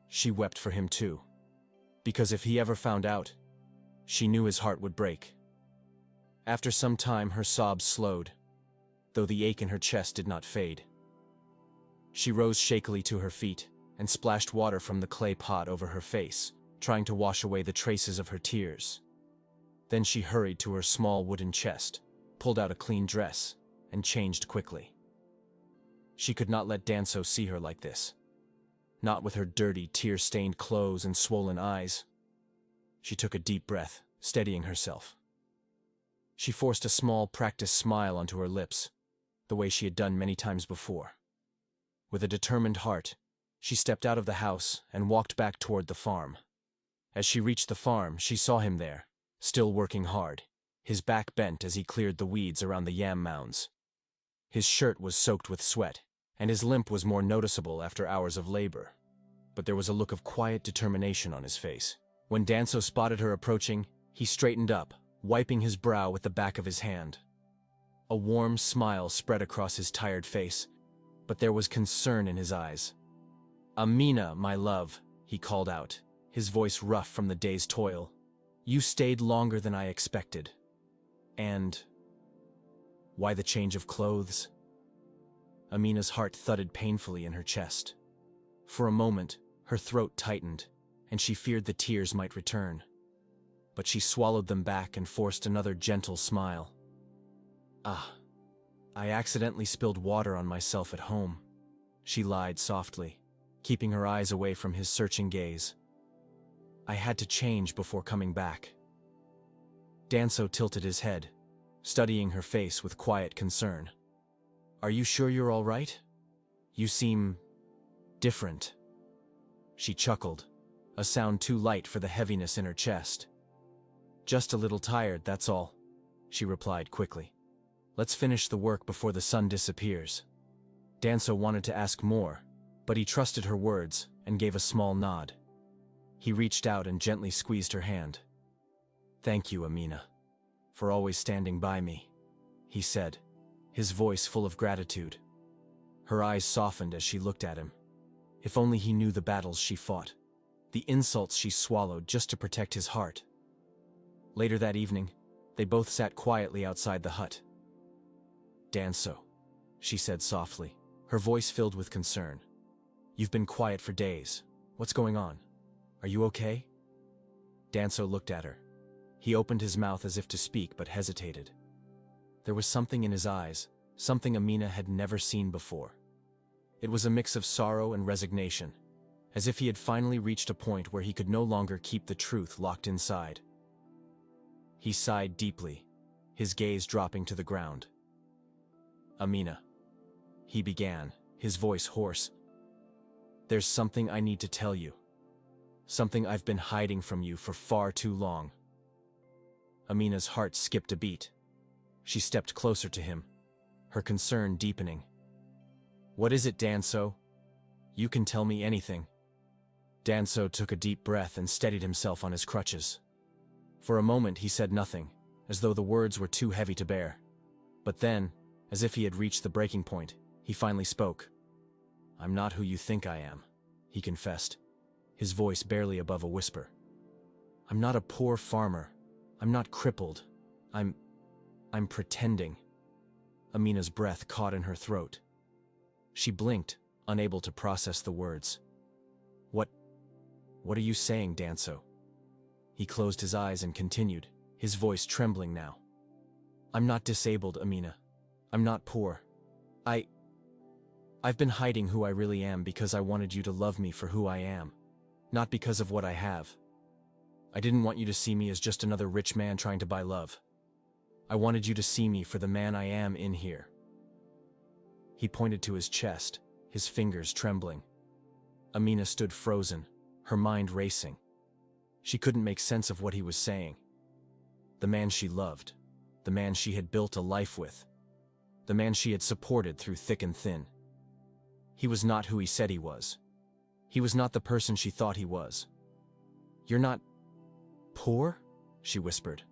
She wept for him too, because if he ever found out, she knew his heart would break. After some time, her sobs slowed, though the ache in her chest did not fade. She rose shakily to her feet and splashed water from the clay pot over her face, trying to wash away the traces of her tears. Then she hurried to her small wooden chest, pulled out a clean dress, and changed quickly. She could not let Danso see her like this. Not with her dirty, tear-stained clothes and swollen eyes. She took a deep breath, steadying herself. She forced a small, practiced smile onto her lips, the way she had done many times before. With a determined heart, she stepped out of the house and walked back toward the farm. As she reached the farm, she saw him there, still working hard, his back bent as he cleared the weeds around the yam mounds. His shirt was soaked with sweat, and his limp was more noticeable after hours of labor. But there was a look of quiet determination on his face. When Danso spotted her approaching, he straightened up, wiping his brow with the back of his hand. A warm smile spread across his tired face, but there was concern in his eyes. "Amina, my love," he called out, his voice rough from the day's toil. "You stayed longer than I expected. And why the change of clothes?" Amina's heart thudded painfully in her chest. For a moment, her throat tightened, and she feared the tears might return. But she swallowed them back and forced another gentle smile. I accidentally spilled water on myself at home," she lied softly, keeping her eyes away from his searching gaze. "I had to change before coming back." Danso tilted his head, studying her face with quiet concern. "Are you sure you're all right? You seem different." She chuckled, a sound too light for the heaviness in her chest. "Just a little tired, that's all," she replied quickly. "Let's finish the work before the sun disappears." Danso wanted to ask more, but he trusted her words and gave a small nod. He reached out and gently squeezed her hand. "Thank you, Amina, for always standing by me," he said, his voice full of gratitude. Her eyes softened as she looked at him. If only he knew the battles she fought, the insults she swallowed just to protect his heart. Later that evening, they both sat quietly outside the hut. "Danso," she said softly, her voice filled with concern. "You've been quiet for days. What's going on? Are you okay?" Danso looked at her. He opened his mouth as if to speak but hesitated. There was something in his eyes, something Amina had never seen before. It was a mix of sorrow and resignation, as if he had finally reached a point where he could no longer keep the truth locked inside. He sighed deeply, his gaze dropping to the ground. "Amina," he began, his voice hoarse. "There's something I need to tell you. Something I've been hiding from you for far too long." Amina's heart skipped a beat. She stepped closer to him, her concern deepening. "What is it, Danso? You can tell me anything." Danso took a deep breath and steadied himself on his crutches. For a moment he said nothing, as though the words were too heavy to bear. But then, as if he had reached the breaking point, he finally spoke. "I'm not who you think I am," he confessed, his voice barely above a whisper. "I'm not a poor farmer. I'm not crippled. I'm pretending." Amina's breath caught in her throat. She blinked, unable to process the words. What are you saying, Danso?" He closed his eyes and continued, his voice trembling now. "I'm not disabled, Amina. I'm not poor. I've been hiding who I really am because I wanted you to love me for who I am, not because of what I have. I didn't want you to see me as just another rich man trying to buy love. I wanted you to see me for the man I am in here." He pointed to his chest, his fingers trembling. Amina stood frozen, her mind racing. She couldn't make sense of what he was saying. The man she loved, the man she had built a life with, the man she had supported through thick and thin. He was not who he said he was. He was not the person she thought he was. "You're not poor?" she whispered.